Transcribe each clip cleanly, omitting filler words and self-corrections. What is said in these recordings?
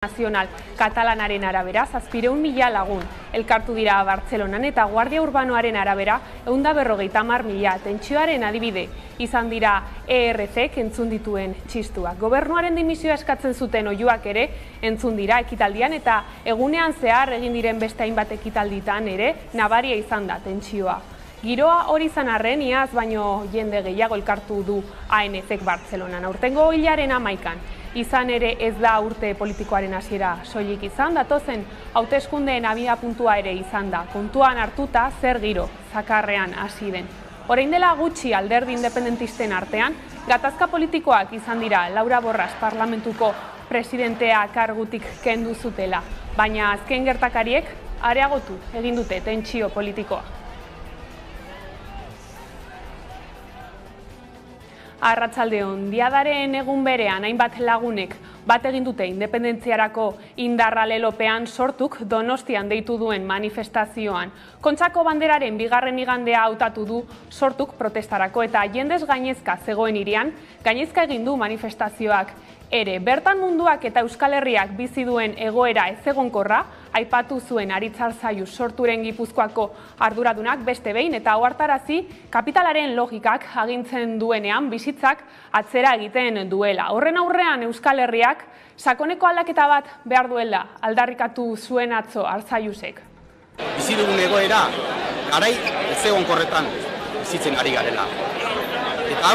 Nazional Katalanaren arabera, 700.000 lagun elkartu dira Bartzelonan eta Guardia Urbanoaren arabera 150.000 tentsioaren adibide izan dira ERCek entzun dituen txistuak. Gobernuaren dimisioa eskatzen zuten oihuak ere entzun dira ekitaldian eta egunean zehar egin diren beste hainbat ekitalditan ere nabaria izan da tentsioa. Giroa hori izan arren, iaz baino jende gehiago elkartu du ANFek Bartzelonan. Aurtengo hilaren 11an. Izan ere ez da urte politikoaren hasiera soilik izan, datozen hauteskundeen abiapuntua ere izan da. Kontuan hartuta zer giro zakarrean hasi den. Orain dela gutxi alderdi independentisten artean, gatazka politikoak izan dira Laura Borras parlamentuko presidentea kargutik kendu zutela, baina azken gertakariek areagotu egin dute tentsio politikoa. Arratsaldeon, diadaren egun berean hainbat lagunek bat egin dute independentziarako indarra lelopean sortuk Donostian deitu duen manifestazioan. Kontsako banderaren bigarren igandea hautatu du sortuk protestarako eta jendez gainezka zegoen hirian, gainezka egin du manifestazioak ere. Bertan munduak eta Euskal Herriak bizi duen egoera ezegonkorra aipatu zuen Aritzarzaiu sorturen Gipuzkoako arduradunak beste behin eta ohartarazi kapitalaren logikak agintzen duenean bizitzak atzera egiten duela. Horren aurrean Euskal Herriak sakoneko aldaketa bat behar duela aldarrikatu zuen atzo Arzaiusek. Bizi dugun egoera garai ezegonkorretan bizitzen ari garela. Eta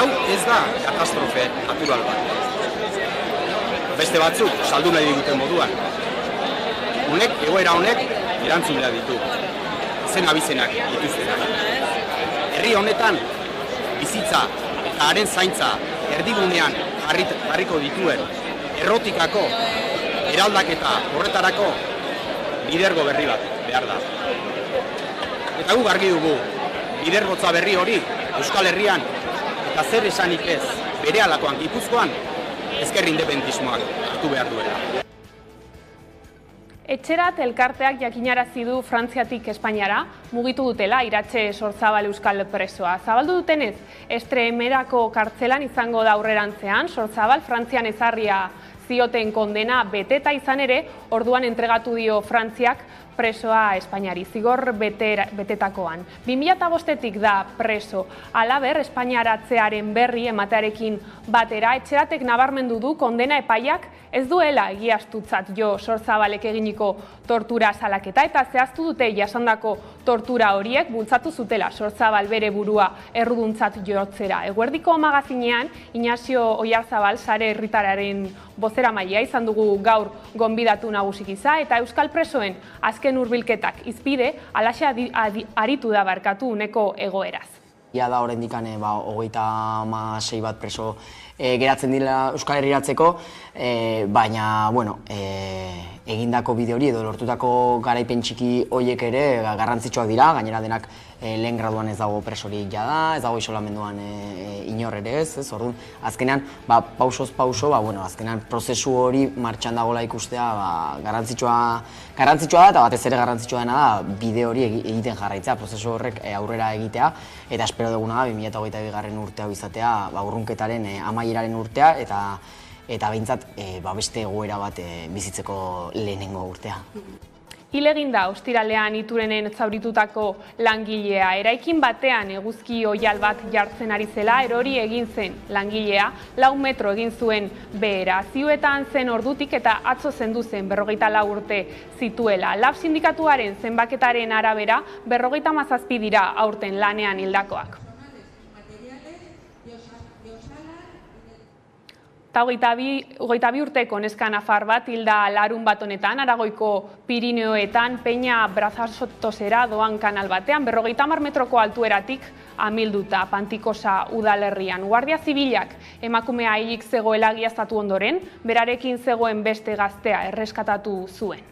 hau ez da katastrofe natural bat. Beste batzuk saldu nahi diguten moduan. Egoera honek erantzun behar ditu. Zen abizenak dituztenak. Herri honetan bizitza eta haren zaintza erdigunean jarriko dituen errotikako eraldaketa horretarako lidergo berri bat behar da. Eta guk argi dugu lidergotza berri hori Euskal Herrian eta zer esanik ez berehalakoan Gipuzkoan ezker independentismoak hartu behar duela. Etxerat elkarteak jakinarazi du Frantziatik Espainiara mugitu dutela Iratxe Sorzabal euskal presoa. Zabaldu dutenez, Estremerako kartzelan izango da aurrerantzean, Sorzabal Frantzian ezarria zioten kondena beteta izan ere, orduan entregatu dio Frantziak presoa Espainiari, zigor betetakoan. 2005etik da preso, halaber Espainiaratzearen berri ematearekin batera, Etxeratek nabarmendu du kondena epaiak ez duela egiaztutzat jo Sorzabalek eginiko tortura salaketa eta zehaztu dute jasandako tortura horiek bultzatu zutela Sorzabal bere burua erruduntzat jotzera. Eguerdiko magazinean, Inazio Oiarzabal sare herritararen bozeramailea izan dugu gaur gonbidatu nagusi gisa eta euskal presoen azken hurbilketak izpide alaxe aritu da barkatu uneko egoeraz. Ia da oraindik 36 bat preso geratzen dira Euskal Herriratzeko, baina egindako bide hori edo lortutako garaipen txiki horiek ere garrantzitsuak dira, gainera denak lehen graduan ez dago presorik jada, ez dago isolamenduan inor ere ez, orduan azkenean pausoz pauso, azkenean prozesu hori martxan dagoela ikustea garrantzitsua da eta batez ere garrantzitsua dena da bide hori egiten jarraitzea, prozesu horrek aurrera egitea eta espero duguna 2022 urte hau izatea urrunketaren amaieraren urtea eta behintzat beste egoera bat bizitzeko lehenengo urtea. Hil egin da ostiralean Iturenen zauritutako langilea. Eraikin batean eguzki oihal bat jartzen ari zela, erori egin zen langilea, 4 metro egin zuen behera. Zioetan zen ordutik eta atzo zendu zen 44 urte zituela. LAB sindikatuaren zenbaketaren arabera 57 dira aurten lanean hildakoak. Eta 22 urteko neska nafar bat hilda larun bat honetan, Aragoiko Pirineoetan, Peña Brazasotosera doan kanal batean, 50 metroko altueratik amilduta Pantikosa udalerrian. Guardia Zibilak emakumea hilik zegoela egiaztatu ondoren, berarekin zegoen beste gaztea erreskatatu zuen.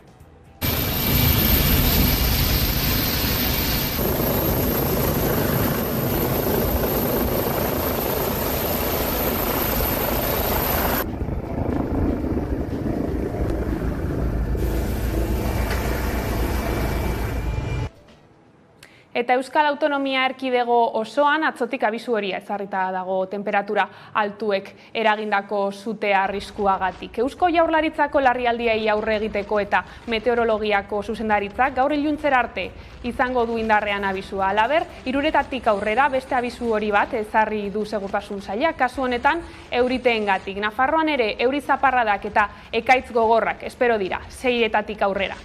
Eta Euskal Autonomia Erkidego osoan atzotik abisu horia ezarrita dago temperatura altuek eragindako sute arriskuagatik. Eusko Jaurlaritzako larrialdiei aurre egiteko eta meteorologiako zuzendaritzak gaur iluntzera arte izango du indarrean abisua. Halaber, 3:00 aurrera beste abisu hori bat ezarri du Segurtasun Sailak, kasu honetan euriteengatik. Nafarroan ere euri zaparradak eta ekaitz gogorrak espero dira 6:00 aurrera.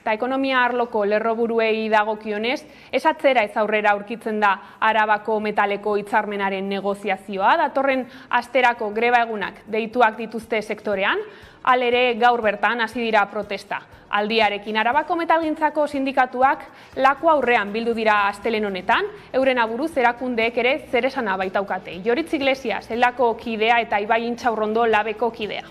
Eta ekonomia arloko lerroburuei dagokionez, ez atzera ez aurrera aurkitzen da Arabako metaleko hitzarmenaren negoziazioa. Datorren asterako greba egunak deituak dituzte sektorean, halere gaur bertan hasi dira protesta. Aldiarekin Arabako metalgintzako sindikatuak laku aurrean bildu dira astelehen honetan, euren aburuz erakundeek ere zer esana baitaukate. Joritz Iglesias, Elako kidea eta Ibai Intxaurrondo Labeko kidea.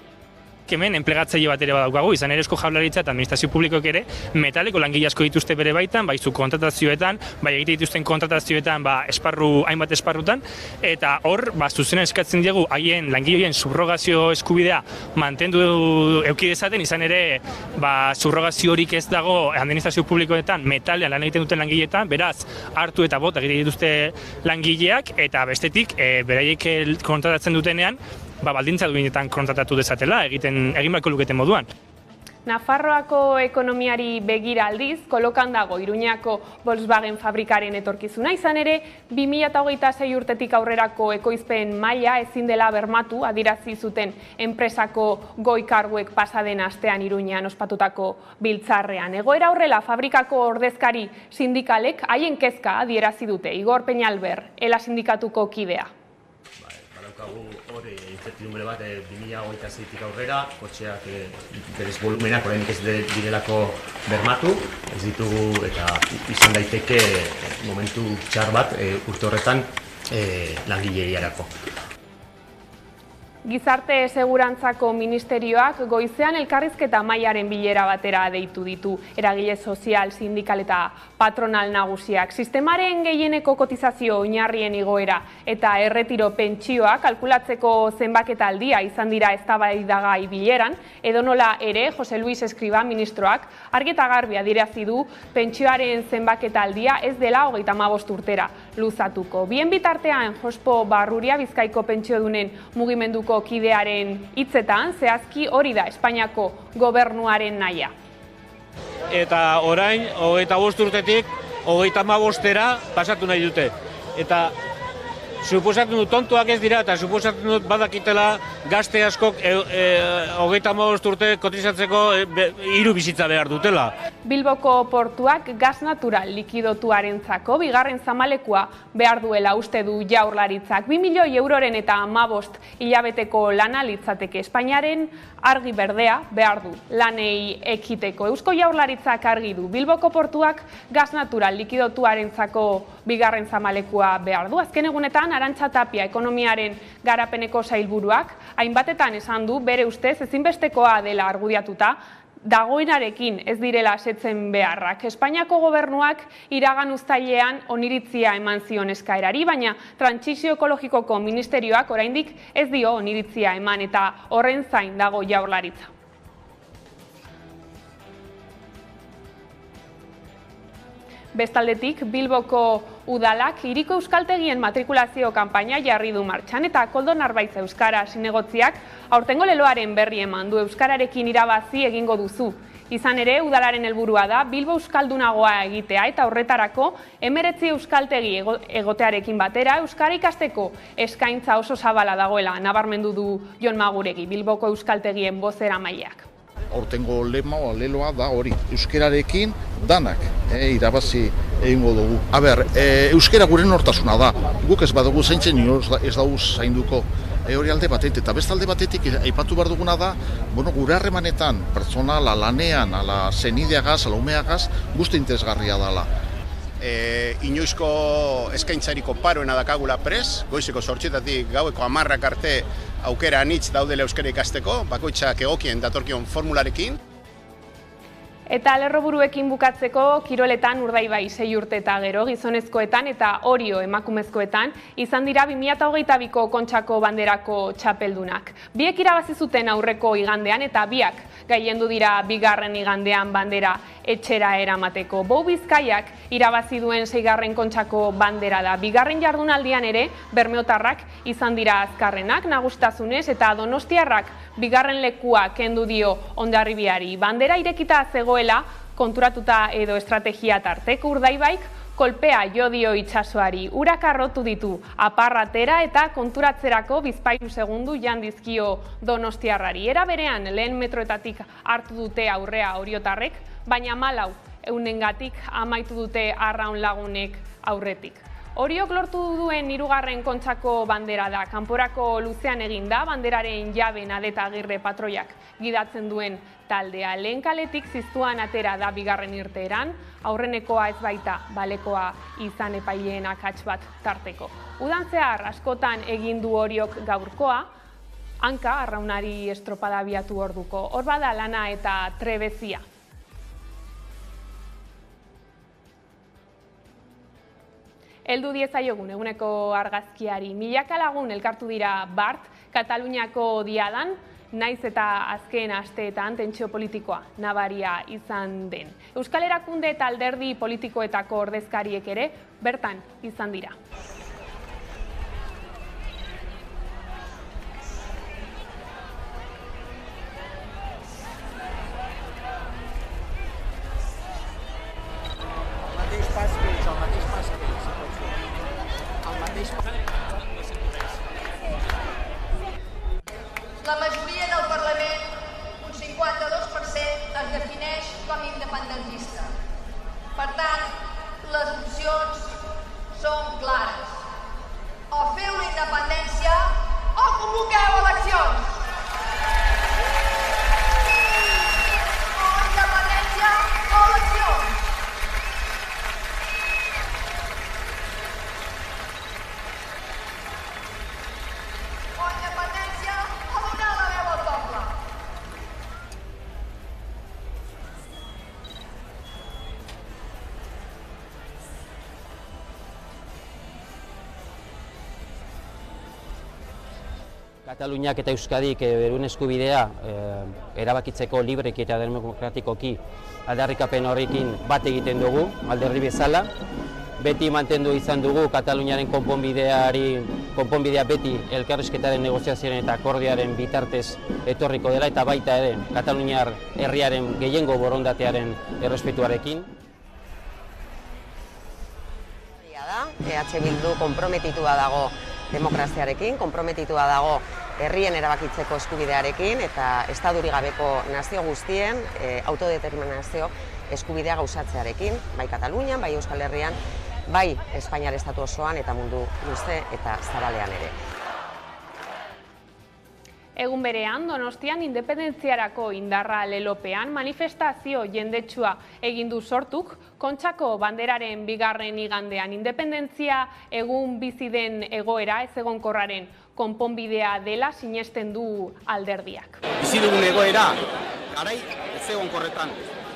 Hemen enplegatzaile bat ere badaukagu, izan ere Eusko Jaurlaritza eta Administrazio Publikoek ere metaleko langile asko dituzte bere baitan, bai zu kontratazioetan, bai egite dituzten kontratazioetan, hainbat esparrutan, eta hor zuzena eskatzen diegu haien langileen subrogazio eskubidea mantendu eduki dezaten, izan ere subrogazio horik ez dago Administrazio Publikoetan metalean lan egiten duten langileetan, beraz hartu eta bota egite dituzte langileak, eta bestetik beraiek kontratatzen dutenean baldintza duinetan kontratatu dezatela, egin beharko luketen moduan. Nafarroako ekonomiari begira aldiz, kolokan dago Iruñako Volkswagen fabrikaren etorkizuna, izan ere 2026 urtetik aurrerako ekoizpen maila ezin dela bermatu adierazi zuten enpresako goi karguek pasaden astean Iruñan ospatutako biltzarrean. Egoera horrela fabrikako ordezkari sindikalek haien kezka adierazi dute. Igor Peñalver, ELA sindikatuko kidea. Hor incertidumbre bat 2026tik aurrera, kotxeak berez volumenak oraindik ez direlako bermatu, ez ditugu eta izan daiteke momentu txar bat urte horretan langileriarako. Gizarte Segurantzako Ministerioak goizean elkarrizketa mailaren bilera batera deitu ditu eragile sozial, sindikal eta patronal nagusiak. Sistemaren gehieneko kotizazio oinarrien igoera eta erretiro pentsioa kalkulatzeko zenbaketa aldia izan dira eztabaidagai bileran, edonola ere Jose Luis Escriba ministroak argi eta garbi adierazi du pentsioaren zenbaketa aldia ez dela 35 urtera luzatuko. Bien bitartean Jospo Barruria Bizkaiko pentsiodunen mugimenduko kidearen hitzetan, zehazki hori da Espainiako gobernuaren nahia. Eta orain, 25 urtetik, 35-era pasatu nahi dute. Eta suposatzen dut tontuak ez dira, eta suposatzen dut badakitela gazte askok 35 urte kotizatzeko 3 bizitza behar dutela. Bilboko portuak gas natural likidotuarentzako bigarren zamalekua behar duela uste du Jaurlaritzak. 2 milioi euroren eta 15 hilabeteko lana litzateke. Espainiaren argi berdea behar du lanei ekiteko. Eusko Jaurlaritzak argi du Bilboko portuak gas natural likidotuarentzako bigarren zamalekua behar du. Azken egunetan Arantxa Tapia ekonomiaren garapeneko sailburuak hainbatetan esan du bere ustez ezinbestekoa dela argudiatuta dagoenarekin ez direla asetzen beharrak. Espainiako gobernuak iragan uztailean oniritzia eman zion eskaerari, baina Trantsizio Ekologikoko Ministerioak oraindik ez dio oniritzia eman eta horren zain dago Jaurlaritza. Bestaldetik, Bilboko udalak hiriko euskaltegien matrikulazio kanpaina jarri du martxan eta Koldo Narbaitz euskara zinegotziak aurtengo leloaren berri eman du euskararekin irabazi egingo duzu. Izan ere, udalaren helburua da Bilbo euskaldunagoa egitea eta horretarako 19 euskaltegi egotearekin batera euskara ikasteko eskaintza oso zabala dagoela nabarmendu du Jon Maguregi, Bilboko euskaltegien bozeramaileak. Aurtengo leloa da hori, euskerarekin danak irabazi egingo dugu. Euskera gure nortasuna da, guk ez badugu zaintzen ez dugu zainduko hori alde batetik, eta beste alde batetik aipatu behar duguna da, gure harremanetan, pertsonala, lanean, ala zenideagaz, ala umeagaz, guzti interesgarria dela. Inoizko eskaintzariko paroena dakagula pres, goizeko 8:00 gaueko 10:00 arte aukera anitz daudela euskara ikasteko, bakoitzak egokien datorkion formularekin. Eta lerroburuekin bukatzeko, kiroletan Urdaibai 6 urte eta gero, gizonezkoetan eta Orio emakumezkoetan, izan dira 2022ko Kontxako banderako txapeldunak. Biek irabazi zuten aurreko igandean eta biak gailendu dira bigarren igandean bandera etxera eramateko. Bou Bizkaiak irabazi duen 6. Kontxako bandera da. Bigarren jardunaldian ere bermeotarrak izan dira azkarrenak nagustasunez eta donostiarrak bigarren lekua kendu dio Hondarribiari. Bandera irekita zegoela konturatuta edo estrategia tarteko Urdaibaik kolpea jo dio itsasoari. Urak arrotu ditu aparratera eta konturatzerako 2 segundu jan dizkio donostiarrari. Era berean lehen metroetatik hartu dute aurrea oriotarrek, baina 14 eunengatik amaitu dute Arraun Lagunek aurretik. Oriok lortu duen 3. Kontxako bandera da. Kanporako luzean egin da, banderaren jabe Nadeta Agirre patroiak gidatzen duen taldea. Lehen kaletik ziztuan atera da bigarren irteeran, aurrenekoa ez baita balekoa izan epaileen akats bat tarteko. Udan zehar askotan egin du Oriok gaurkoa, hanka arraunari estropada abiatu orduko. Hor bada lana eta trebezia. Heldu diezaiogun eguneko argazkiari. Milaka lagun elkartu dira bart, Kataluniako diadan, naiz eta azken asteetan tentsio politikoa nabaria izan den. Euskal Erakunde eta alderdi politikoetako ordezkariek ere bertan izan dira. La majoria del Parlament, un 52%, es defineix com independentista. Per tant, les opcions són clares. O feu la independència o convoqueu eleccions. O independència o eleccions. O independència o donar la veu al poble. Kataluniak eta Euskadik beruen eskubidea erabakitzeko libreki eta demokratikoki aldarrikapen horrekin bat egiten dugu, alderdi bezala. Beti mantendu izan dugu Kataluniaren konponbidea beti elkarrizketaren negoziazioaren eta akordioaren bitartez etorriko dela eta baita ere Kataluniar herriaren gehiengo borondatearen errespetuarekin. EH Bildu konprometitua dago demokraziarekin, konprometitua dago herrien erabakitzeko eskubidearekin eta estadurik gabeko nazio guztien autodeterminazio eskubidea gauzatzearekin, bai Katalunian, bai Euskal Herrian, bai Espainiar estatu osoan eta mundu luze eta zabalean ere. Egun berean, Donostian independentziarako indarra lelopean manifestazio jendetsua egin du Sortuk, Kontxako banderaren bigarren igandean. Independentzia egun bizi den egoera ezegonkorraren konponbidea dela sinesten du alderdiak. Bizi dugun egoera garai ezegonkorretan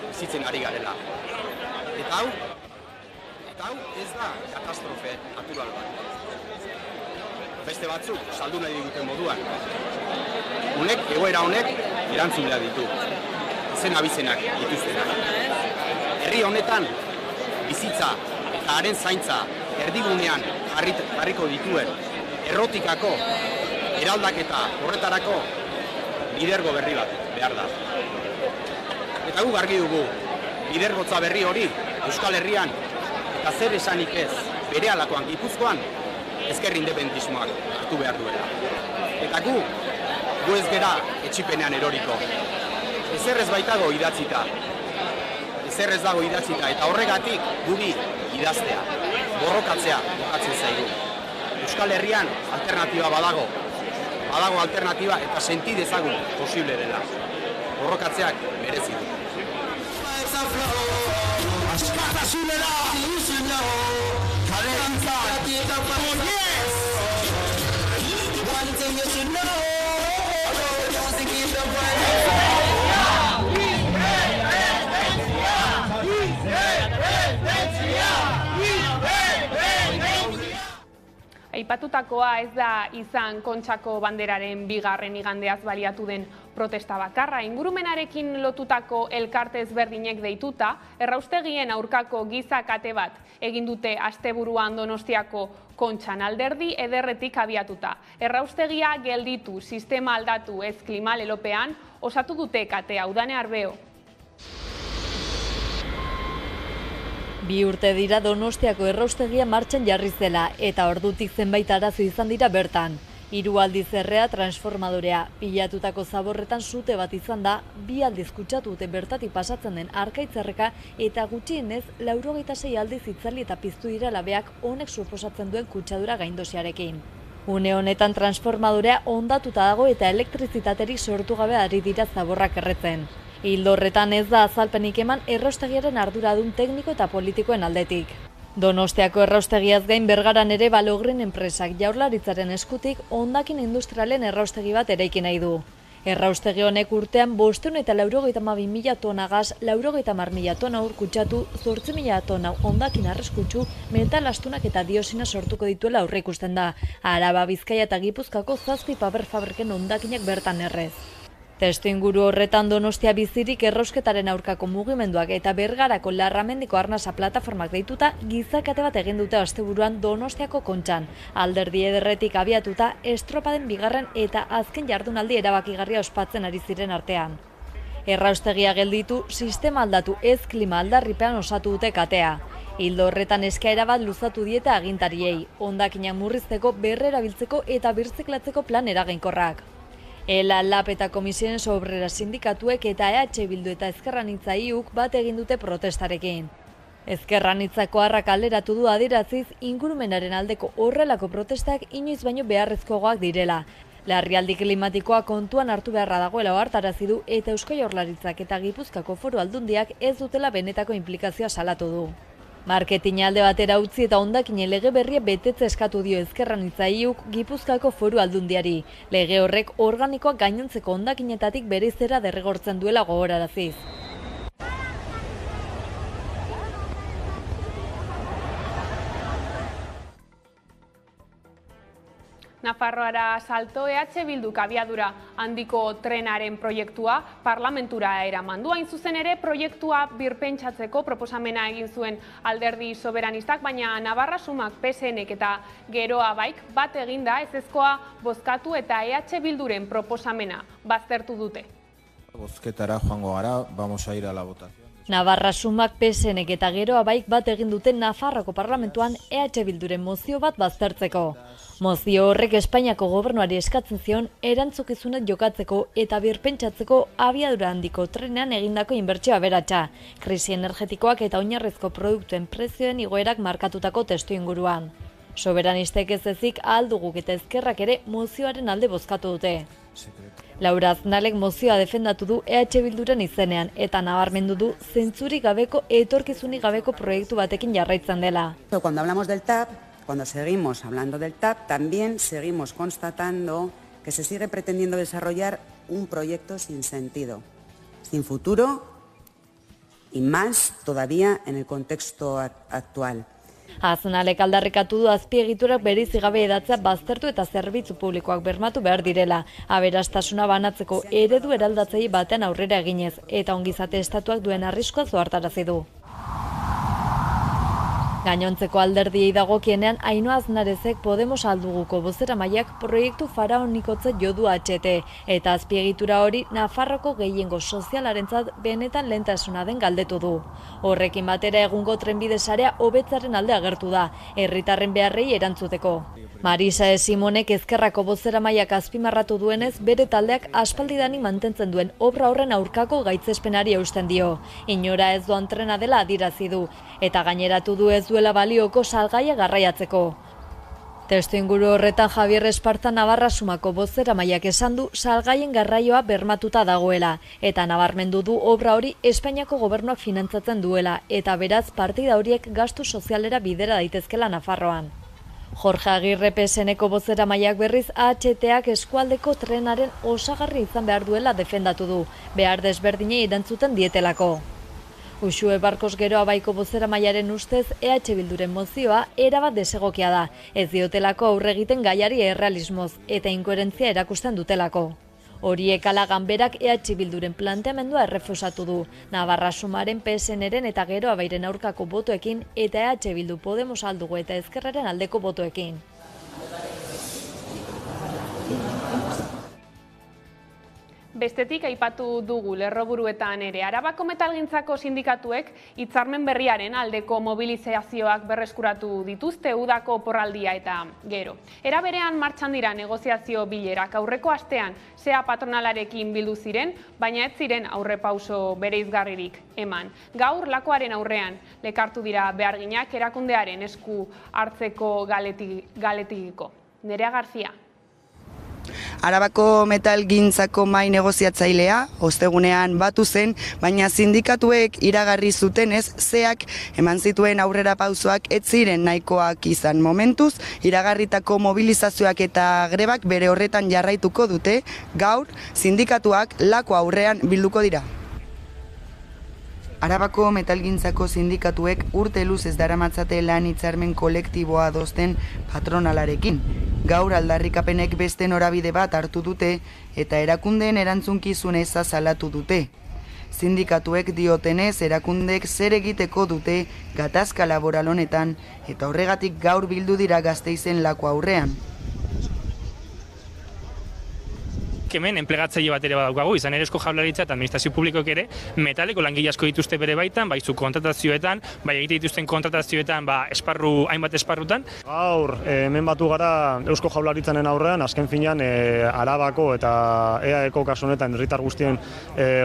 bizitzen ari garela. Eta hau ez da katastrofe natural bat. Beste batzuk saldu nahi diguten moduan. Egoera honek erantzulea ditu, izen abizenak dituztenak. Herri honetan bizitza eta haren zaintza erdigunean jarriko dituen errotikako eraldaketa horretarako lidergo berri bat behar da. Eta guk argi dugu lidergotza berri hori Euskal Herrian eta zer esanik ez berehalakoan Gipuzkoan ezker independentismoak hartu behar duela. Eta gu ez gera etxipenean eroriko. Ezer ez baitago idatzita. Ezer ez dago idatzita eta horregatik guri idaztea, borrokatzea jokatzen zaigu. Euskal Herrian alternatiba badago alternatiba eta senti dezagun posible dela. Borrokatzeak merezi du. Aipatutakoa ez da izan Kontxako banderaren bigarren igandeaz baliatu den protesta bakarra. Ingurumenarekin lotutako elkarte ezberdinek deituta, erraustegien aurkako giza kate bat egin dute asteburuan Donostiako Kontxan alderdi ederretik abiatuta. Erraustegia gelditu, sistema aldatu ez klima lelopean osatu dute katea. Udane Arbeo. 2 urte dira Donostiako erraustegia martxan jarri zela eta ordutik zenbait arazo izan dira bertan. 3 aldiz errea transformadorea, pilatutako zaborretan sute bat izan da, 2 aldiz kutsatu dute bertatik pasatzen den arkaitzerreka eta gutxienez 96 aldiz itzali eta piztu dira labeak honek suposatzen duen kutsadura gaindosiarekin. Une honetan transformadorea hondatuta dago eta elektrizitaterik sortu gabe ari dira zaborrak erretzen. Ildo horretan ez da azalpenik eman erraustegiaren arduradun tekniko eta politikoen aldetik. Donostiako erraustegiaz gain Bergaran ere Balogren enpresak Jaurlaritzaren eskutik hondakin industrialen erraustegi bat eraiki nahi du. Erraustegi honek urtean 592.000 tona gas, 90.000 tona ur kutsatu, 8.000 tona hondakin arreskutsu, metal astunak eta diosina sortuko dituela aurreikusten da. Araba, Bizkaia eta Gipuzkoako 7 paper fabriken hondakinak bertan errez. Testuinguru horretan Donostia bizirik errausketaren aurkako mugimenduak eta Bergarako Larramendiko Arnasa plataformak deituta gizakate bat egin dute asteburuan Donostiako Kontxan. Alderdi ederretik abiatuta estropaden bigarren eta azken jardunaldi erabakigarria ospatzen ari ziren artean. Erraustegia gelditu, sistema aldatu ez klima aldarripean osatu dute katea. Ildo horretan eskaera bat luzatu dieta agintariei, hondakinak murrizteko, berrerabiltzeko eta birziklatzeko plan eraginkorrak. ELA, LAB eta Komisiones Obreras sindikatuek eta EH Bildu eta Ezker Anitza IUk bat egin dute protestarekin. Ezker Anitzako harrak alderatu du adieraziz ingurumenaren aldeko horrelako protestak inoiz baino beharrezkoagoak direla. Larrialdi klimatikoa kontuan hartu beharra dagoela ohartarazi du eta Eusko Jaurlaritzak eta Gipuzkoako Foru Aldundiak ez dutela benetako inplikazioa salatu du. Marketing alde batera utzi eta hondakine lege berria betetze eskatu dio Ezker Anitza IUk Gipuzkoako Foru Aldundiari. Lege horrek organikoak gainontzeko hondakinetatik bereizera derrigortzen duela gogoraraziz. Nafarroara salto EH Bilduk abiadura handiko trenaren proiektua parlamentura eraman du. Hain zuzen ere proiektua birpentsatzeko proposamena egin zuen alderdi soberanistak, baina Navarra Sumak, PSNek eta Geroa Baik bat eginda ezezkoa bozkatu eta EH Bilduren proposamena baztertu dute. Bozketara joango gara, vamos a ir a la votación. Navarra Sumak, PSNek eta Geroa Baik bat egin dute Nafarroko parlamentuan EH Bilduren mozio bat baztertzeko. Mozio horrek Espainiako gobernuari eskatzen zion erantzukizunet jokatzeko eta birpentsatzeko abiadura handiko trenean egindako inbertsio aberatsa, krisi energetikoak eta oinarrizko produktuen prezioen igoerak markatutako testuinguruan. Soberanistek ez ezik ahalduguk eta ezkerrak ere mozioaren alde bozkatu dute. Laura Aznalek mozioa defendatu du EH Bilduren izenean eta nabarmendu du zentzurik gabeko etorkizunik gabeko proiektu batekin jarraitzen dela. Cuando hablamos del TAP, cuando seguimos hablando del TAP, también seguimos constatando que se sigue pretendiendo desarrollar un proyecto sin sentido, sin futuro y más todavía en el contexto actual. Aznalek aldarrikatu du azpiegiturak bereizi gabe edatzea baztertu eta zerbitzu publikoak bermatu behar direla, aberastasuna banatzeko eredu eraldatzaile batean aurrera eginez eta ongizate estatuak duen arriskua ohartarazi du. Gainontzeko alderdiei dagokienean Ainhoa Aznarezek Podemos alduguko bozeramaileak proiektu faraonikotze jo du HT eta azpiegitura hori Nafarroko gehiengo sozialarentzat benetan lehentasuna den galdetu du. Horrekin batera egungo trenbide sarea hobetzaren alde agertu da, herritarren beharrei erantzuteko. Marisa Simonek Ezkerrako bozeramaileak azpimarratu duenez, bere taldeak aspaldidanik mantentzen duen obra horren aurkako gaitzespenari eusten dio. Inora ez doan trena dela adierazi du eta gaineratu du ez duela balioko salgaia garraiatzeko. Testuinguru horretan Javier Esparta Navarra Sumako bozeramaileak esan du salgaien garraioa bermatuta dagoela eta nabarmendu du obra hori Espainiako gobernuak finantzatzen duela eta beraz partida horiek gastu sozialera bidera daitezkela Nafarroan. Jorge Agirre PSNeko bozeramaileak berriz AHTak eskualdeko trenaren osagarri izan behar duela defendatu du, behar desberdinei erantzuten dietelako. Uxue Barkos Geroa Baiko bozeramailearen ustez EH Bilduren mozioa erabat desegokia da, ez diotelako aurre egiten gaiari errealismoz eta inkoherentzia erakusten dutelako. Horiek ala ganberak EH Bilduren planteamendua errefusatu du, Navarra Sumaren, PSNren eta Geroa Bairen aurkako botoekin eta EH Bildu Podemos aldugu eta Ezkerraren aldeko botoekin. Bestetik aipatu dugu lerroburuetan ere. Arabako metalgintzako sindikatuek hitzarmen berriaren aldeko mobilizazioak berreskuratu dituzte udako oporraldia eta gero. Era berean martxan dira negoziazio bilerak. Aurreko astean SEA patronalarekin bildu ziren, baina ez ziren aurrepauso bereizgarririk eman. Gaur lakoaren aurrean lekartu dira beharginak erakundearen esku hartzeko galetikiko. Nerea Garzia. Arabako metalgintzako mahai negoziatzailea ostegunean batu zen, baina sindikatuek iragarri zutenez SEAk eman zituen aurrera pausoak ez ziren nahikoak izan momentuz, iragarritako mobilizazioak eta grebak bere horretan jarraituko dute, gaur sindikatuak lako aurrean bilduko dira. Arabako metalgintzako sindikatuek urte luzez daramatzate lan hitzarmen kolektiboa adosten patronalarekin. Gaur aldarrikapenek beste norabide bat hartu dute eta erakundeen erantzunkizun eza salatu dute. Sindikatuek diotenez erakundek zer egiteko dute gatazka laboral honetan eta horregatik gaur bildu dira Gasteizen lako aurrean. Hemen enplegatzaile bat ere badaukagu, izan ere Eusko Jaurlaritza eta administrazio publikoek ere metaleko langile asko dituzte bere baitan, bai zu kontratazioetan, bai egite dituzten kontratazioetan, hainbat esparrutan. Gaur, hemen batu gara Eusko Jaurlaritzaren aurrean, azken finean Arabako eta EAeko kasu honetan herritar guztien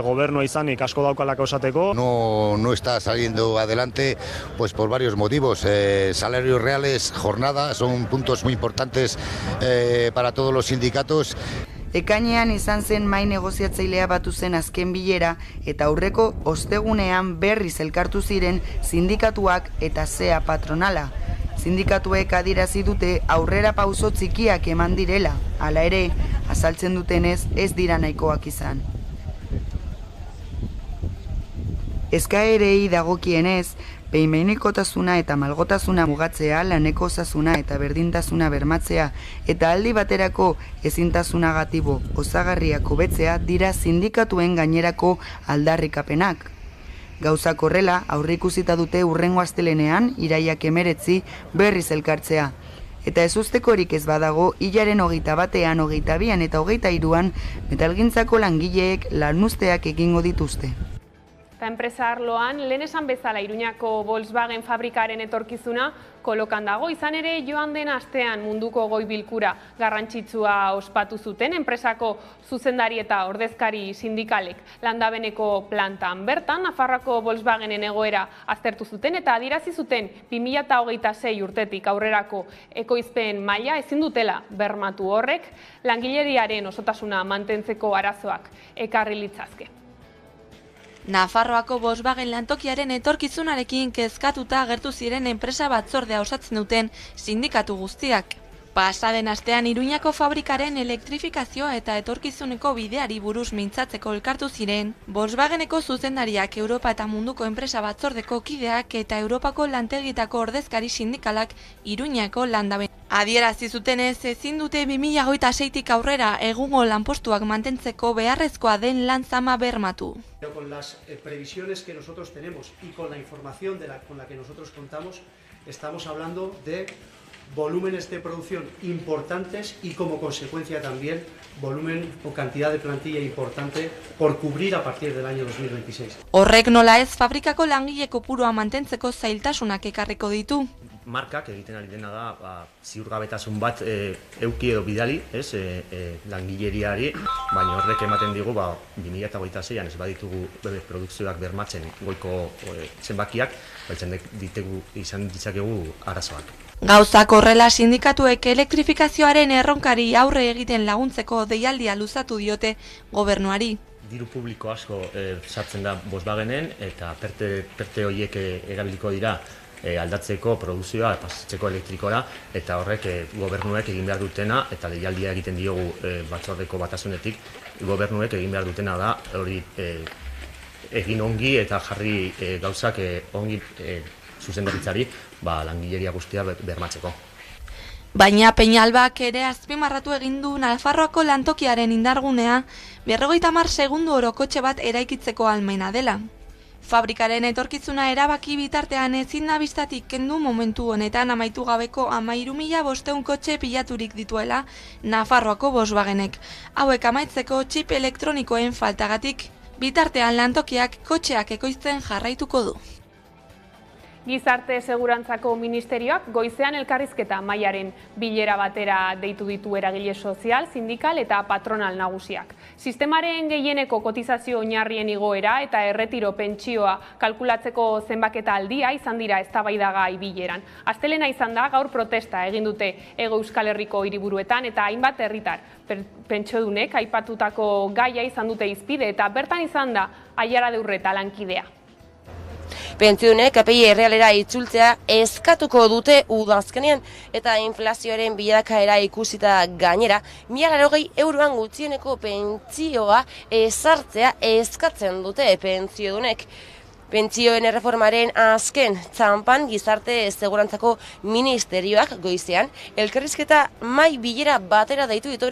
gobernua izanik asko daukalako esateko. No está saliendo adelante pues por varios motivos. Salarios reales, jornada, son puntos muy importantes para todos los sindicatos. Ekainean izan zen mahai negoziatzailea batu zen azken bilera eta aurreko ostegunean berriz elkartu ziren sindikatuak eta SEA patronala. Sindikatuek adierazi dute aurrera pauso txikiak eman direla, hala ere, azaltzen dutenez ez dira nahikoak izan. Eskaerei dagokienez, behin-behinekotasuna eta malgotasuna mugatzea, laneko osasuna eta berdintasuna bermatzea eta aldi baterako ezintasunagatibo osagarriak hobetzea dira sindikatuen gainerako aldarrikapenak. Gauzak horrela, aurreikusita dute hurrengo astelenean, iraiak 19 berriz elkartzea. Eta ezustekorik ez badago, hilaren 21, 22 eta 23 metalgintzako langileek lanuzteak egingo dituzte. Eta enpresa arloan, lehen esan bezala Iruñako Volkswagen fabrikaren etorkizuna kolokan dago. Izan ere, joan den astean munduko goi bilkura garrantzitsua ospatu zuten enpresako zuzendari eta ordezkari sindikalek landabeneko plantan. Bertan, Nafarroako Volkswagenen egoera aztertu zuten eta adierazi zuten 2026 urtetik aurrerako ekoizpen maila ezin dutela bermatu horrek langileriaren osotasuna mantentzeko arazoak ekarri litzazke. Nafarroako Volkswagen lantokiaren etorkizunarekin kezkatuta agertu ziren enpresa batzordea osatzen duten sindikatu guztiak. Pasaden astean Iruñako fabrikaren elektrifikazioa eta etorkizuneko bideari buruz mintzatzeko elkartu ziren, Volkswageneko zuzendariak, Europa eta munduko enpresa batzordeko kideak eta Europako lantegitako ordezkari sindikalak Iruñako landaben. Adierazi zutenez, ezin dute 2026tik aurrera egungo lanpostuak mantentzeko beharrezkoa den lan zama bermatu. Con las previsiones que nosotros tenemos y con la información con la que nosotros contamos, estamos hablando de volúmenes de producción importantes y como consecuencia también volumen o cantidad de plantilla importante por cubrir a partir del año 2026. Horrek nola ez fabrikako langile kopurua mantentzeko zailtasunak ekarriko ditu. Markak egiten ari dena da ziurgabetasun bat euki edo bidali, langileriari, baina horrek ematen digu 2026an ez baditugu produkzioak bermatzen goiko zenbakiak, baitzen izan ditzakegu arazoak. Gauzak horrela sindikatuek elektrifikazioaren erronkari aurre egiten laguntzeko deialdia luzatu diote gobernuari. Diru publiko asko sartzen da Volkswagenen eta perte horiek erabiliko dira aldatzeko produkzioa pasatzeko elektrikora eta horrek gobernuek egin behar dutena eta deialdia egiten diogu batzordeko batasunetik gobernuek egin behar dutena da hori egin ongi eta jarri gauzak ongi zuzendaritzari langileria guztia bermatzeko. Baina Peñalbak ere azpimarratu egin du Nafarroako lantokiaren indargunea 50 segundu oro kotxe bat eraikitzeko ahalmena dela. Fabrikaren etorkizuna erabaki bitartean ezin da bistatik kendu momentu honetan amaitu gabeko 13.500 kotxe pilaturik dituela Nafarroako Volkswagenek. Hauek amaitzeko txip elektronikoen faltagatik, bitartean lantokiak kotxeak ekoizten jarraituko du. Gizarte Segurantzako Ministerioak goizean elkarrizketa mailaren bilera batera deitu ditu eragile sozial, sindikal eta patronal nagusiak. Sistemaren gehieneko kotizazio oinarrien igoera eta erretiro pentsioa kalkulatzeko zenbaketa aldia izan dira eztabaidagai bileran. Astelena izan da gaur protesta egin dute Hego Euskal Herriko hiriburuetan eta hainbat herritar pentsiodunek aipatutako gaia izan dute hizpide eta bertan izan da Aiara Deurreta lankidea. Pentsiodunek KPI errealera itzultzea eskatuko dute udazkenean eta inflazioaren bilakaera ikusita gainera 1.080 euroan gutxieneko pentsioa ezartzea eskatzen dute pentsiodunek. Pentsioen erreformaren azken txanpan Gizarte Segurantzako Ministerioak goizean elkarrizketa mai bilera batera deitu ditu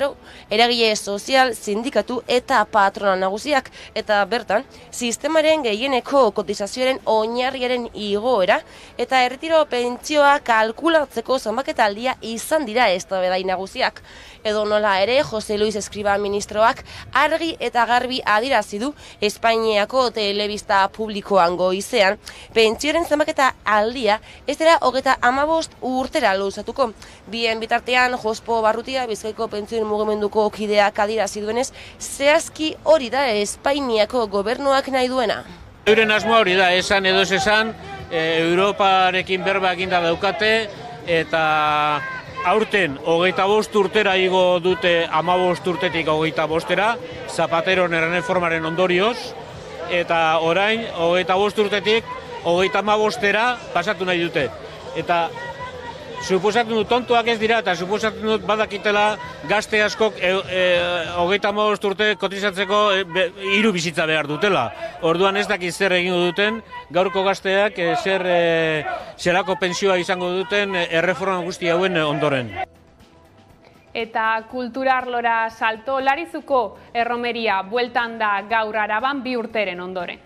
eragile sozial, sindikatu eta patronal nagusiak eta bertan sistemaren gehieneko kotizazioaren oinarriaren igoera eta erretiro pentsioa kalkulatzeko zenbaketa aldia izan dira eztabaidai nagusiak. Edo nola ere, Jose Luis Escriba ministroak argi eta garbi adierazi du Espainiako telebista publikoan goizean, pentsioaren zenbaketa aldia ez dela 35 urtera luzatuko. Bien bitartean, Jospo Barrutia, Bizkaiko pentsioen mugimenduko kideak adierazi duenez, zehazki hori da Espainiako gobernuak nahi duena. Euren asmoa hori da, esan edo ez esan, Europarekin berba eginda daukate eta aurten 25 urtera igo dute 15 urtetik 25era, Zapateron erreformaren ondorioz, eta orain 25 urtetik 35era pasatu nahi dute. Eta suposatzen dut tontoak ez dira eta suposatzen dut badakitela gazte askok 35 urte kotizatzeko 3 bizitza behar dutela. Orduan ez dakit zer egingo duten, gaurko gazteak zerako pentsioa izango duten erreforma guzti hauen ondoren. Eta kultura arlora salto, Larizuko erromeria bueltan da gaur Araban 2 urteren ondoren.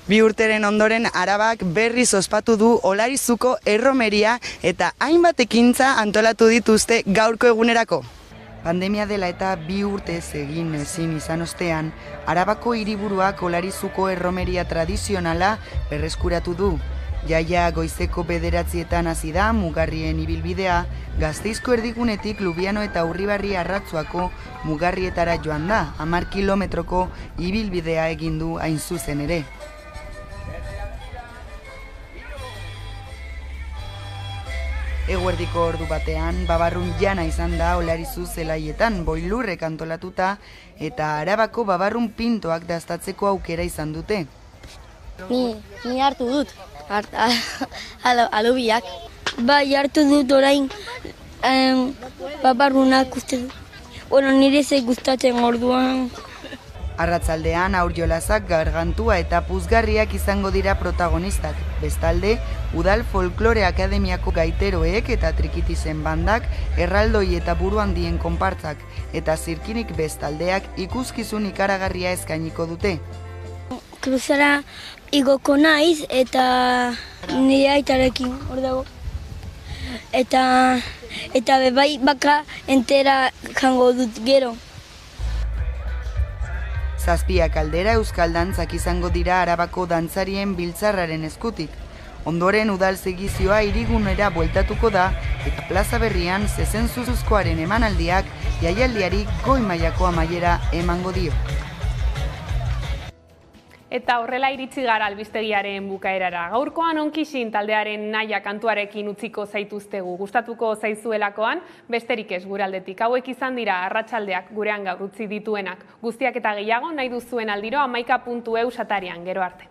2 urteren ondoren Arabak berriz ospatu du Olarizuko erromeria eta hainbat ekintza antolatu dituzte gaurko egunerako. Pandemia dela eta 2 urtez egin ezin izan ostean, Arabako hiriburuak Olarizuko erromeria tradizionala berreskuratu du. Jaia goizeko 9:00 hasi da mugarrien ibilbidea, Gasteizko erdigunetik Lubiano eta Urribarri Arratzuako mugarrietara joan da, 10 kilometroko ibilbidea egin du hain zuzen ere. Eguerdiko ordu batean, babarrun jana izan da Olarizu zelaietan boilurrek antolatuta eta Arabako babarrun pintoak daztatzeko aukera izan dute. Ni hartu dut, alubiak. Bai, hartu dut orain babarrunak uste dut. Nire zei gustatzen orduan. Arratzaldean aurjolazak, gargantua eta puzgarriak izango dira protagonistak. Bestalde, Udal Folklore Akademiako gaiteroek eta trikitizen bandak, erraldoi eta buru handien konpartzak, eta zirkinik bestaldeak ikuskizun ikaragarria eskainiko dute. Kruzara igoko naiz eta nire aitarekin hor dago. Eta bebai baka entera jango dut gero. Zazpiak aldera euskal dantzak izango dira Arabako dantzarien biltzarraren eskutik. Ondoren udal segizioa hirigunera bueltatuko da eta plaza berrian zezen zuzuzkoaren emanaldiak jaialdiari goi mailako amaiera emango dio. Eta horrela iritsi gara albistegiaren bukaerara. Gaurkoan onkixin taldearen naia kantuarekin utziko zaituztegu. Gustatuko zaizuelakoan, besterik ez gure aldetik. Hauek izan dira arratsaldeak gurean gaur utzi dituenak. Guztiak eta gehiago nahi duzuen aldiro 11.eu satarian. Gero arte.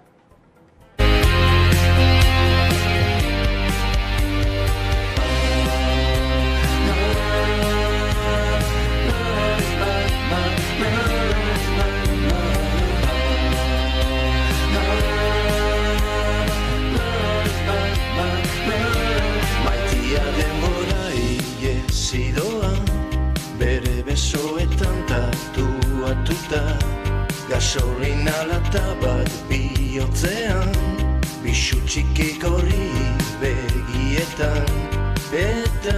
Basorin alata bat bihotzean, bisu txikik horri begietan, eta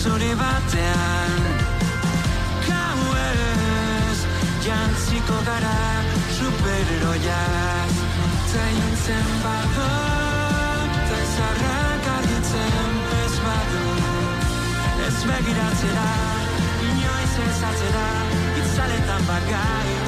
zure batean gauez jantziko gara superheroiak zaintzen bado ta izarrak argitzen pez badu ez begiratzera inoiz ez atzera itzaletan bagai